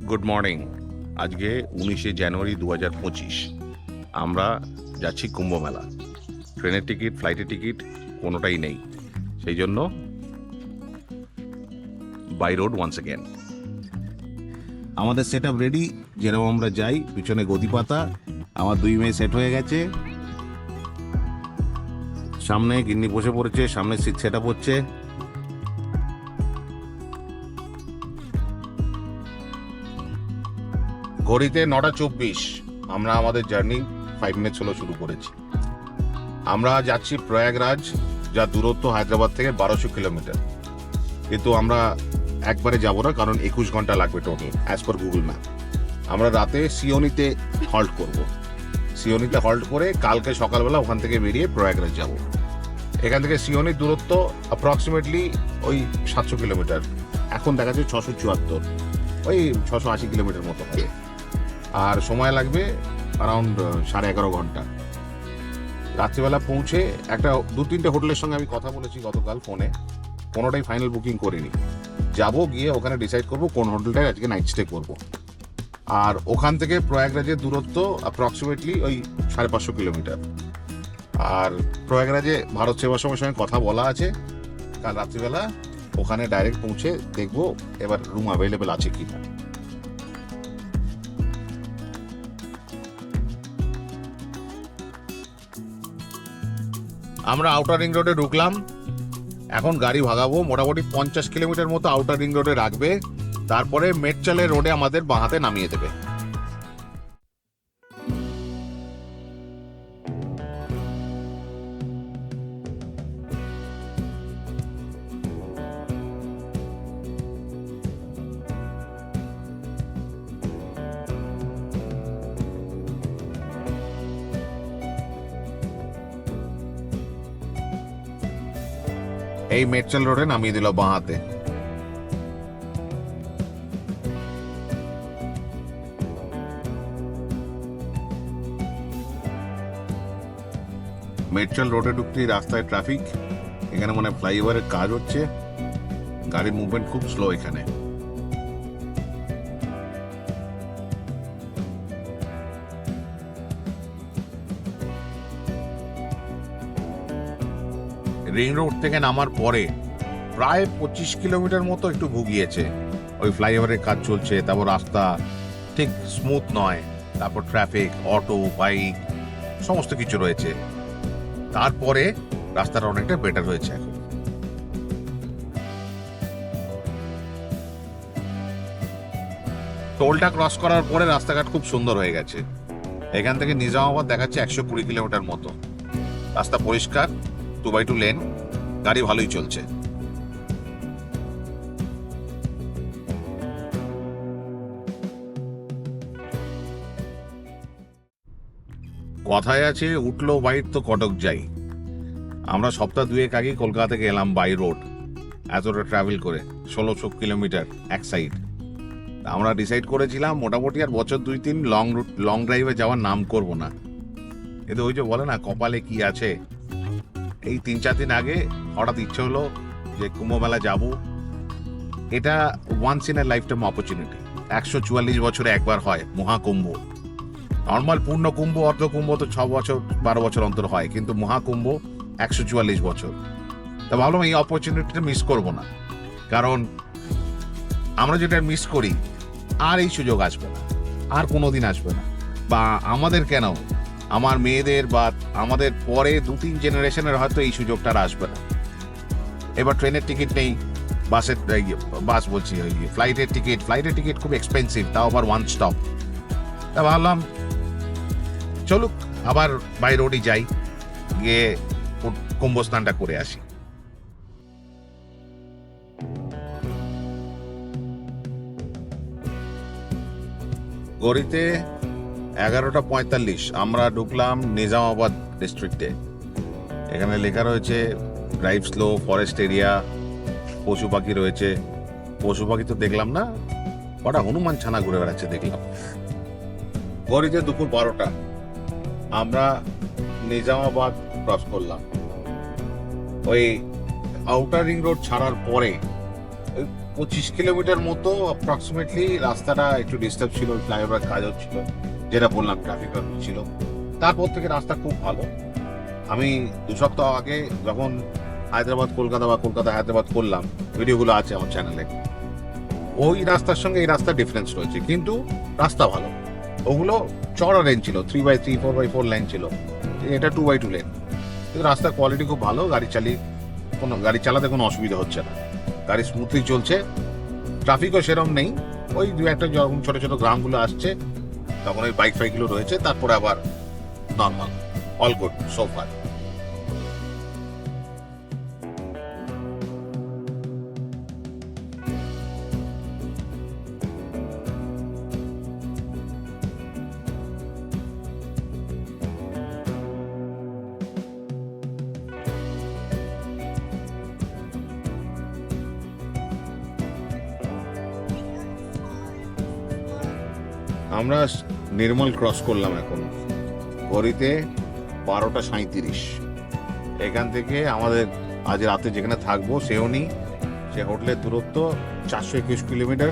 Good morning. আজকে 19শে জানুয়ারি 2025। আমরা যাচ্ছি কুম্ভ মেলা। ট্রেনের টিকিট, ফ্লাইটের টিকিট কোনোটাই নেই, সেই জন্য বাই রোড ওয়ান্স অ্যাগেন। আমাদের সেট আপ রেডি, যেরকম আমরা যাই। পিছনে গদি পাতা, আমার 2 মেয়ে সেট হয়ে গেছে। সামনে গিন্নি বসে পড়েছে, সামনে সিট সেট আপ হচ্ছে। ঘড়িতে 9:24। আমরা আমাদের জার্নি 5 মিনিটস হলো শুরু করেছি। আমরা যাচ্ছি প্রয়াগরাজ, যার দূরত্ব হায়দ্রাবাদ থেকে 1200 কিলোমিটার। কিন্তু আমরা একবারে যাব না, কারণ 21 ঘন্টা লাগবে total as per Google map. আমরা রাতে সিওনিতে হল্ট করব। সিওনিতে হল্ট করে কালকে সকালবেলা ওখান থেকে বেরিয়ে প্রয়াগরাজ যাব। এখান থেকে সিওনির দূরত্ব অ্যাপ্রক্সিমেটলি ওই 700 কিলোমিটার। এখন দেখা যাচ্ছে 674, ওই 680 কিলোমিটার মতো হবে। আর সময় লাগবে অ্যারাউন্ড 11.5 ঘন্টা। রাত্রিবেলা পৌঁছে একটা 2-3টে হোটেলের সঙ্গে আমি কথা বলেছি গতকাল ফোনে, কোনোটাই ফাইনাল বুকিং করিনি। যাব, গিয়ে ওখানে ডিসাইড করব কোন হোটেলটায় আজকে নাইট স্টে করব। আর ওখান থেকে প্রয়াগরাজের দূরত্ব অ্যাপ্রক্সিমেটলি ওই 550 কিলোমিটার। আর প্রয়াগরাজে ভারত সেবাশ্রমের সঙ্গে কথা বলা আছে, কাল রাত্রিবেলা ওখানে ডাইরেক্ট পৌঁছে দেখবো এবার রুম অ্যাভেলেবেল আছে কিনা। আমরা আউটার রিং রোডে ঢুকলাম, এখন গাড়ি ভাগাবো। মোটামুটি 50 কিলোমিটার মতো আউটার রিং রোডে রাখবে, তারপরে মেটচালের রোডে আমাদের বাঁহাতে নামিয়ে দেবে। এই মেটচাল রোডে নামিয়ে দিল বাঁহাতে। মেটচাল রোডে ঢুকতেই রাস্তায় ট্রাফিক। এখানে মনে হয় ফ্লাইওভারের কাজ হচ্ছে, গাড়ির মুভমেন্ট খুব স্লো এখানে। রিং রোড থেকে নামার পরে প্রায় 25 কিলোমিটার মতো একটু ভুগিয়েছে। ওই ফ্লাইওভারের কাজ চলছে, তারপর রাস্তা ঠিক স্মুথ নয়, তারপর ট্রাফিক, অটো, বাইক সমস্ত কিছু রয়েছে। তারপরে রাস্তাটা অনেকটা বেটার হয়েছে এখন। টোলটা ক্রস করার পরে রাস্তাঘাট খুব সুন্দর হয়ে গেছে। এখান থেকে নিজামাবাদ দেখাচ্ছে 120 কিলোমিটার মতো। রাস্তা পরিষ্কার, 2x2 লেন, গাড়ি ভালোই চলছে। কথায় আছে উঠলো বাইর তো কটক যাই। আমরা সপ্তাহ 2 আগেই কলকাতা থেকে এলাম বাই রোড, এতটা ট্রাভেল করে 1600 কিলোমিটার এক সাইড। আমরা ডিসাইড করেছিলাম মোটামুটি আর বছর 2-3 লং ড্রাইভে যাওয়ার নাম করব না। কিন্তু ওই যে বলে না, কপালে কি আছে। এই 3-4 দিন আগে হঠাৎ ইচ্ছে হলো যে কুম্ভ মেলা যাব। এটা once in a lifetime opportunity. 144 বছরে একবার হয় মহাকুম্ভ। নর্মাল পূর্ণ কুম্ভ, অর্ধ কুম্ভ তো 6 বছর 12 বছর অন্তর হয়, কিন্তু মহাকুম্ভ 144 বছর। তা ভাবলাম এই অপরচুনিটিটা মিস করব না, কারণ আমরা যেটা মিস করি আর এই সুযোগ আসবে না, আর কোনোদিন আসবে না। বা আমাদের কেন, আমার মেয়েদের বা আমাদের পরে 2-3 জেনারেশনের হয়তো এই সুযোগটা আর আসবে না। এবার ট্রেনের টিকিট নেই, ফ্লাইটের টিকিট খুব এক্সপেন্সিভ, তাও আবার 1 স্টপ। তা ভাবলাম চলুক আবার বাই রোডই যাই, গিয়ে কুম্ভ স্নানটা করে আসি। ঘড়িতে 11:45 আমরা ঢুকলাম নিজামাবাদ ডিস্ট্রিক্টে। এখানে লেখা রয়েছে ড্রাইভ স্লো, ফরেস্ট এরিয়া, পশু পাখি রয়েছে। পশু পাখি তো দেখলাম না, কটা হনুমান ছানা ঘুরে বেড়াচ্ছে দেখলাম। ঘড়িতে দুপুর 12টা, আমরা নিজামাবাদ ক্রস করলাম। ওই আউটার রিং রোড ছাড়ার পরে 25 কিলোমিটার মতো অ্যাপ্রক্সিমেটলি রাস্তাটা একটু ডিস্টার্ব ছিল, ফ্লাইওভার কাজ হচ্ছিল, যেটা বললাম ট্রাফিক ছিল। তারপর থেকে রাস্তা খুব ভালো। আমি 2 সপ্তাহ আগে যখন হায়দ্রাবাদ কলকাতা বা কলকাতা হায়দ্রাবাদ করলাম, ভিডিওগুলো আছে আমার চ্যানেলে, ওই রাস্তার সঙ্গে এই রাস্তার ডিফারেন্স রয়েছে, কিন্তু রাস্তা ভালো। ওগুলো চড়া লেন ছিল, 3x3 4x4 লাইন ছিল, এটা 2x2 লেন, কিন্তু রাস্তার কোয়ালিটি খুব ভালো। গাড়ি চালাতে কোনো অসুবিধা হচ্ছে না, গাড়ি স্মুথলি চলছে, ট্রাফিকও সেরকম নেই। ওই 2-1টা যখন ছোট ছোট গ্রামগুলো আসছে তখন ওই বাইক ফাইকগুলো রয়েছে, তারপরে আবার normal, all good so far. আমরা নির্মল ক্রস করলাম এখন, ঘড়িতে 12:37। এখান থেকে আমাদের আজ রাতে যেখানে থাকবো সেওনি, সে হোটেলের দূরত্ব 421 কিলোমিটার,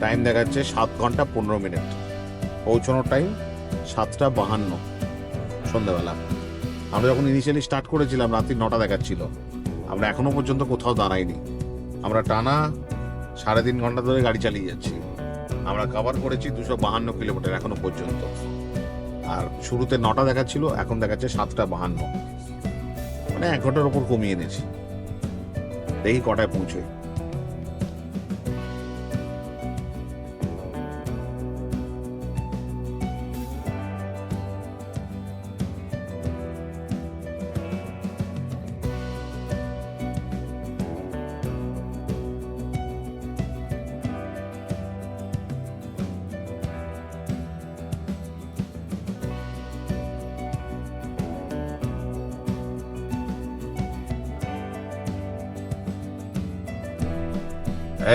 টাইম দেখাচ্ছে 7 ঘন্টা 15 মিনিট, পৌঁছানোর টাইম 7:52 সন্ধ্যাবেলা। আমরা যখন ইনিশিয়ালি স্টার্ট করেছিলাম রাত্রি 9টা দেখাচ্ছিল, আমরা এখনো পর্যন্ত কোথাও দাঁড়াইনি। আমরা টানা 3.5 ঘন্টা ধরে গাড়ি চালিয়ে যাচ্ছি। আমরা কভার করেছি 252 কিলোমিটার এখনো পর্যন্ত, আর শুরুতে 9টা দেখাচ্ছিল, এখন দেখাচ্ছে 7:52, মানে 1 ঘন্টার ওপর কমিয়ে এনেছি। দেখি কটায় পৌঁছে।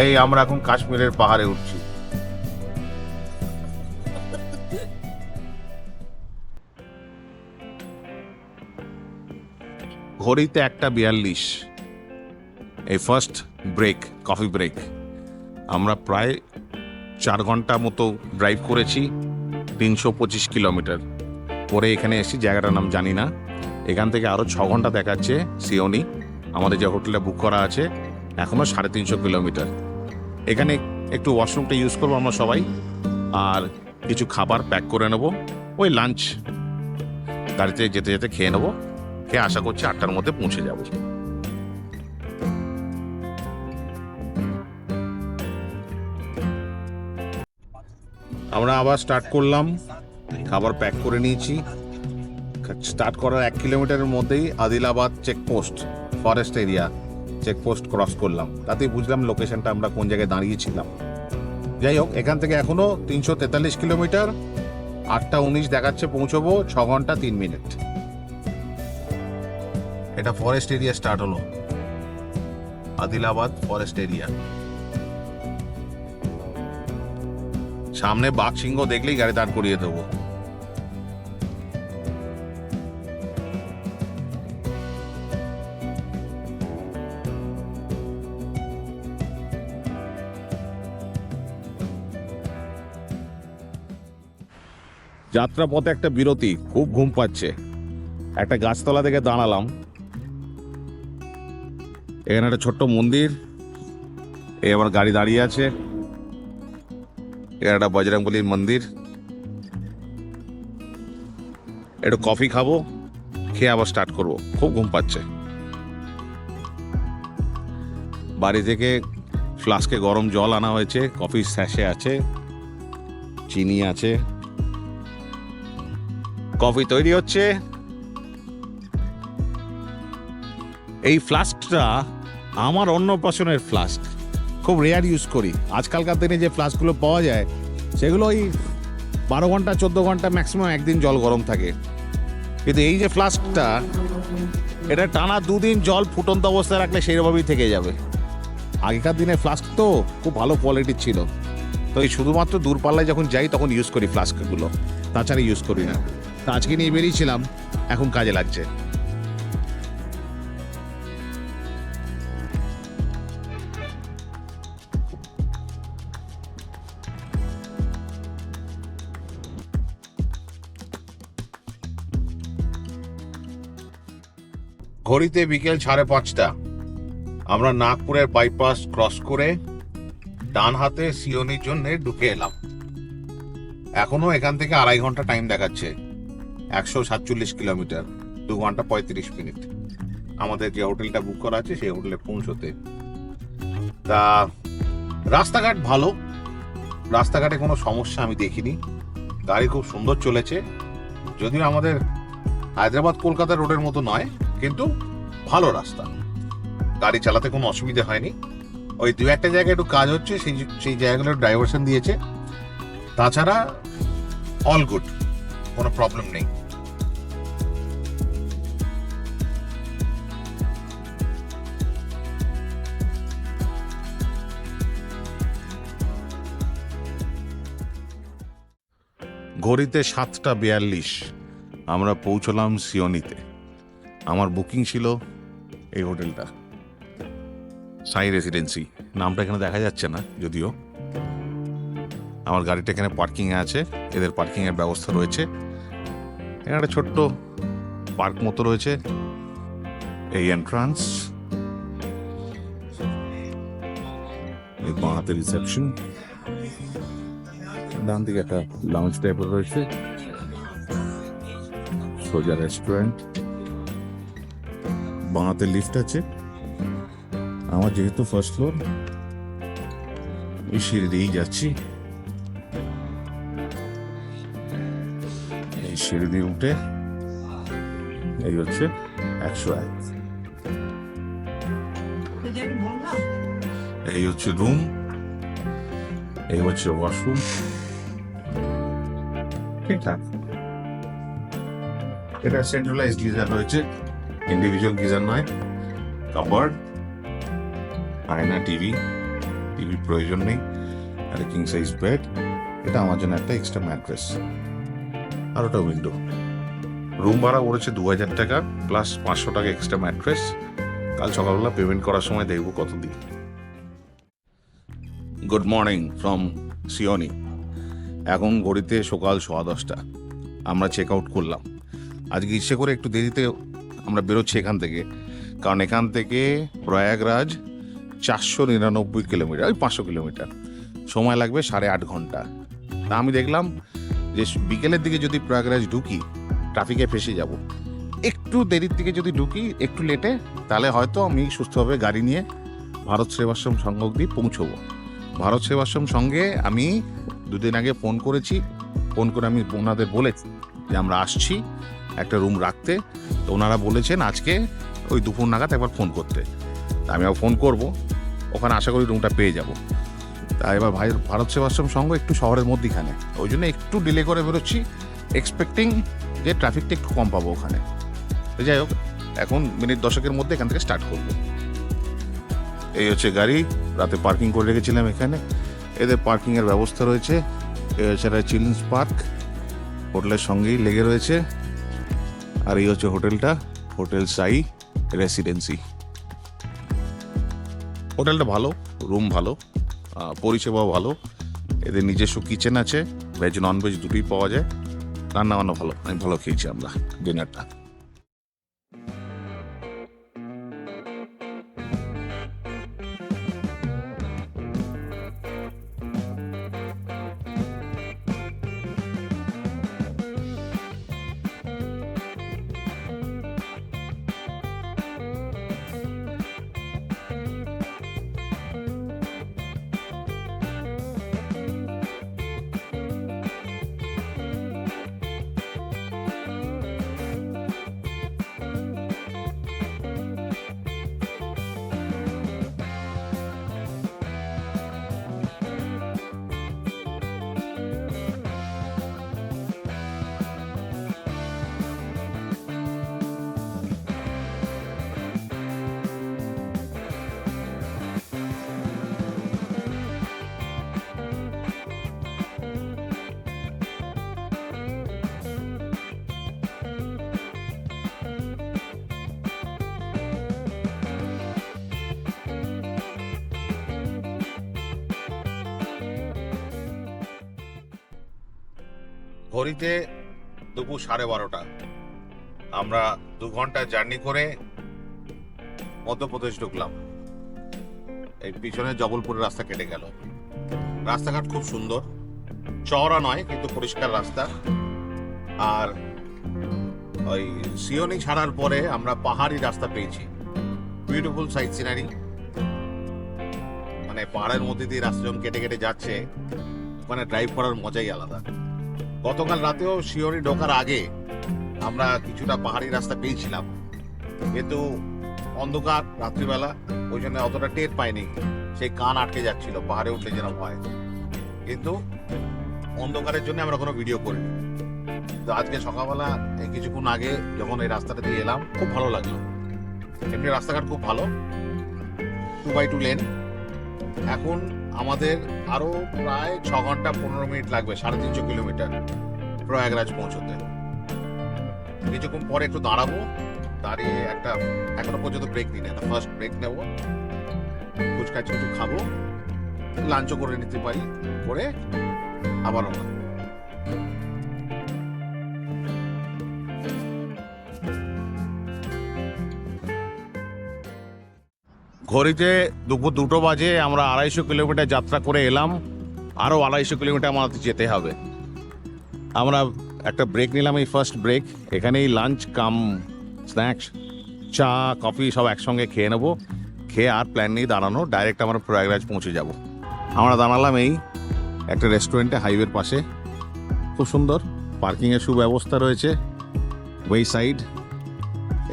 এই আমরা এখন কাশ্মীরের পাহাড়ে উঠছি। ঘড়িতে 1:42। এই ফার্স্ট ব্রেক, কফি ব্রেক। আমরা প্রায় 4 ঘন্টা মতো ড্রাইভ করেছি, 325 কিলোমিটার পরে এখানে এসেছি। জায়গাটার নাম জানি না। এখান থেকে আরও 6 ঘন্টা দেখাচ্ছে সিওনি, আমাদের যে হোটেলে বুক করা আছে, এখনও 350 কিলোমিটার। এখানে একটু ওয়াশরুমটা ইউজ করবো আমরা সবাই, আর কিছু খাবার প্যাক করে নেবো। ওই লাঞ্চ গাড়িতে যেতে যেতে খেয়ে নেবো, খেয়ে আশা করছি 8টার মধ্যে পৌঁছে যাব। আমরা আবার স্টার্ট করলাম, খাবার প্যাক করে নিয়েছি। স্টার্ট করার 1 কিলোমিটারের মধ্যেই Adilabad checkpost, forest area checkpost cross করলাম, তাতেই বুঝলাম লোকেশনটা আমরা কোন জায়গায় দাঁড়িয়েছিলাম। যাই হোক, এখান থেকে এখনো 343 কিলোমিটার, 8:19 দেখাচ্ছে, পৌঁছবো 6 ঘন্টা 3 মিনিট। এটা ফরেস্ট এরিয়া স্টার্ট হলো, আদিলাবাদ ফরেস্ট এরিয়া। সামনে বাঘ সিংহ দেখলেই গাড়ি দাঁড় করিয়ে দেবো। যাত্রা পথে একটা বিরতি, খুব ঘুম পাচ্ছে। একটা গাছতলা থেকে দাঁড়ালাম, এখানে একটা ছোট্ট মন্দির, এই আমার গাড়ি দাঁড়িয়ে আছে, এখানে একটা বজরংবলীর মন্দির। একটু কফি খাবো, খেয়ে আবার স্টার্ট করবো, খুব ঘুম পাচ্ছে। বাড়ি থেকে ফ্লাস্কে গরম জল আনা হয়েছে, কফি স্যাশে আছে, চিনি আছে, কফি তৈরি হচ্ছে। এই ফ্লাস্কটা আমার অন্নপ্রাশনের ফ্লাস্ক, খুব রেয়ার ইউজ করি। আজকালকার দিনে যে ফ্লাস্কগুলো পাওয়া যায় সেগুলো ওই 12 ঘন্টা 14 ঘন্টা ম্যাক্সিমাম একদিন জল গরম থাকে, কিন্তু এই যে ফ্লাস্কটা, এটা টানা 2 দিন জল ফুটন্ত অবস্থায় রাখলে সেইভাবেই থেকে যাবে। আগেকার দিনে ফ্লাস্ক তো খুব ভালো কোয়ালিটির ছিল, তো এই শুধুমাত্র দূরপাল্লায় যখন যাই তখন ইউজ করি ফ্লাস্কগুলো, তাছাড়া ইউজ করি না। আজকে নিয়ে বেরিয়েছিলাম, এখন কাজে লাগছে। ঘড়িতে বিকেল 5:30। আমরা নাগপুরের বাইপাস ক্রস করে ডান হাতে সিওনির জন্য ঢুকে এলাম। এখনো এখান থেকে 2.5 ঘন্টা টাইম দেখাচ্ছে। 147 কিলোমিটার, 2 ঘন্টা 35 মিনিট আমাদের যে হোটেলটা বুক করা আছে সেই হোটেলে পৌঁছতে। তা রাস্তাঘাট ভালো, রাস্তাঘাটে কোনো সমস্যা আমি দেখিনি। গাড়ি খুব সুন্দর চলেছে, যদিও আমাদের হায়দ্রাবাদ কলকাতা রোডের মতো নয়, কিন্তু ভালো রাস্তা, গাড়ি চালাতে কোনো অসুবিধা হয়নি। ওই 2-1টা জায়গায় একটু কাজ হচ্ছে, সেই জায়গাগুলো ডাইভারশন দিয়েছে, তাছাড়া অল গুড, কোনো প্রবলেম নেই। ঘড়িতে 7:42 আমরা পৌঁছলাম সিওনিতে। আমার বুকিং ছিল এই হোটেলটা, সাই রেসিডেন্সি, নামটা এখানে দেখা যাচ্ছে না যদিও। আমার গাড়িটা এখানে পার্কিংয়ে আছে, এদের পার্কিংয়ের ব্যবস্থা রয়েছে। এখানে একটা ছোট্ট পার্ক মতো রয়েছে। এই এন্ট্রান্স, এই বাঁহাতে রিসেপশন, ডান দিকে একটা লাউঞ্জ টাইপের রয়েছে, সোজা রেস্টুরেন্ট, বাঁহাতে লিফট আছে। আমার যেহেতু ফার্স্ট ফ্লোর, এই সিঁড়ি দিয়েই যাচ্ছি। এই সিঁড়ি দিয়ে উঠে এই হচ্ছে 101, এই হচ্ছে রুম, এই হচ্ছে ওয়াশরুম। ঠিকঠাক, এটা সেন্ট্রালাইজ গিজার রয়েছে, ইন্ডিভিজুয়াল গিজার নয়। কাবার্ড, আয়না, টিভি প্রয়োজন নেই, আর কিং সাইজ বেড। এটা আমার জন্য একটা এক্সট্রা ম্যাট্রেস, আর ওটা উইন্ডো। রুম ভাড়া পড়েছে 2000 টাকা প্লাস 500 টাকা এক্সট্রা ম্যাট্রেস। কাল সকালবেলা পেমেন্ট করার সময় দেখবো কত দিই। Good morning from Seoni. এখন ঘড়িতে সকাল 10:15 আমরা চেক আউট করলাম। আজকে ইচ্ছে করে একটু দেরিতে আমরা বেরোচ্ছি এখান থেকে, কারণ এখান থেকে প্রয়াগরাজ 499 কিলোমিটার, ওই 500 কিলোমিটার, সময় লাগবে 8.5 ঘন্টা। তা আমি দেখলাম যে বিকেলের দিকে যদি প্রয়াগরাজ ঢুকি, ট্রাফিকে ফেসে যাব। একটু দেরির দিকে যদি ঢুকি, একটু লেটে, তাহলে হয়তো আমি সুস্থভাবে গাড়ি নিয়ে ভারত সেবাশ্রম সংঘ অব্দি পৌঁছবো। ভারত সেবাশ্রম সঙ্গে আমি 2 দিন আগে ফোন করেছি, ফোন করে আমি ওনাদের বলেছি যে আমরা আসছি একটা রুম রাখতে। তো ওনারা বলেছেন আজকে ওই দুপুর নাগাদ একবার ফোন করতে। আমি আবার ফোন করব, ওখানে আশা করি রুমটা পেয়ে যাব। তা এবার ভারত সেবাশ্রম সংঘ একটু শহরের মধ্যেখানে, ওই জন্য একটু ডিলে করে বেরোচ্ছি, এক্সপেক্টিং যে ট্রাফিকটা একটু কম পাবো ওখানে। তো যাই হোক, এখন মিনিট 10-এর মধ্যে এখান থেকে স্টার্ট করবো। এই হচ্ছে গাড়ি, রাতে পার্কিং করে রেখেছিলাম এখানে। এদের পার্কিংয়ের ব্যবস্থা রয়েছে। এছাড়া চিলড্রেন্স পার্ক হোটেলের সঙ্গেই লেগে রয়েছে। আর এই হচ্ছে হোটেলটা, হোটেল সাই রেসিডেন্সি। হোটেলটা ভালো, রুম ভালো, পরিষেবাও ভালো। এদের নিজস্ব কিচেন আছে, ভেজ নন ভেজ দুটোই পাওয়া যায়। রান্না বান্না ভালো, আমি ভালো খেয়েছি আমরা ডিনারটা। ঘড়িতে দুপুর 12:30। আমরা 2 ঘন্টা জার্নি করে মধ্যপ্রদেশ ঢুকলাম। এই পিছনে জবলপুরের রাস্তা কেটে গেল। রাস্তাঘাট খুব সুন্দর, চওড়া নয় কিন্তু পরিষ্কার রাস্তা। আর ওই সিওনি ছাড়ার পরে আমরা পাহাড়ি রাস্তা পেয়েছি, বিউটিফুল সাইট সিনারি। মানে পাহাড়ের মধ্যে দিয়ে রাস্তা যখন কেটে কেটে যাচ্ছে, মানে ড্রাইভ করার মজাই আলাদা। গতকাল রাতেও সিওনি ঢোকার আগে আমরা কিছুটা পাহাড়ি রাস্তা পেয়েছিলাম, কিন্তু অন্ধকার রাত্রিবেলা, ওই জন্য অতটা টের পাইনি। সেই কান আটকে যাচ্ছিল পাহাড়ে উঠলে যেরকম হয়, কিন্তু অন্ধকারের জন্য আমরা কোনো ভিডিও করিনি। তো আজকে সকালবেলা এই কিছুক্ষণ আগে যখন এই রাস্তাটা দিয়ে এলাম, খুব ভালো লাগলো। এমনি রাস্তাঘাট খুব ভালো, 2x2 লেন। এখন আমাদের আরো প্রায় 6 ঘন্টা 15 মিনিট লাগবে, 350 কিলোমিটার প্রয়াগরাজ পৌঁছতে। কিছুক্ষণ পরে একটু দাঁড়াবো, দাঁড়িয়ে একটা, এখনো পর্যন্ত ব্রেক নিই না, ফার্স্ট ব্রেক নেবো, ফুচকা কিছু খাবো, লাঞ্চও করে নিতে পারি, করে আবার আমরা ঘড়িতে দুপুর 2টো বাজে। আমরা 250 কিলোমিটার যাত্রা করে এলাম, আরও 250 কিলোমিটার আমাদের যেতে হবে। আমরা একটা ব্রেক নিলাম, এই ফার্স্ট ব্রেক। এখানেই লাঞ্চ কাম স্ন্যাক্স, চা কফি সব একসঙ্গে খেয়ে নেবো। খেয়ে আর প্ল্যান নেই দাঁড়ানো, ডাইরেক্ট আমরা প্রয়াগরাজ পৌঁছে যাব। আমরা দাঁড়ালাম এই একটা রেস্টুরেন্টে, হাইওয়ের পাশে। খুব সুন্দর পার্কিংয়ের সুব্যবস্থা রয়েছে। ওই সাইড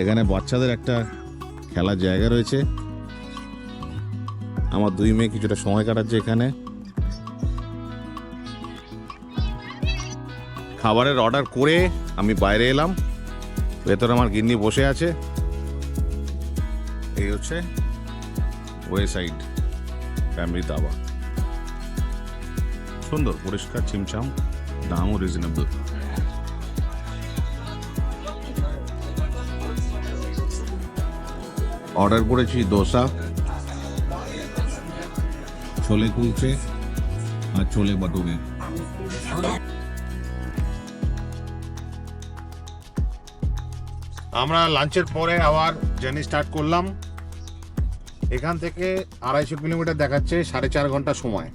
এখানে বাচ্চাদের একটা খেলার জায়গা রয়েছে। আমার 2 মেয়ে কিছুটা সময় কাটাচ্ছে এখানে। খাবারের অর্ডার করে আমি বাইরে এলাম, ভেতরে আমার গিন্নি বসে আছে। এই হচ্ছে ওয়ে সাইড ফ্যামিলি দাবা, সুন্দর পরিষ্কার চিমচাম, দামও রিজনেবল। অর্ডার করেছি দোসা, ছোলে কুলচে আর ছোলে বাটুরে। আমরা লাঞ্চের পরে আবার জার্নি স্টার্ট করলাম। এখান থেকে 250 কিলোমিটার দেখাচ্ছে, 4.5 ঘন্টা সময়।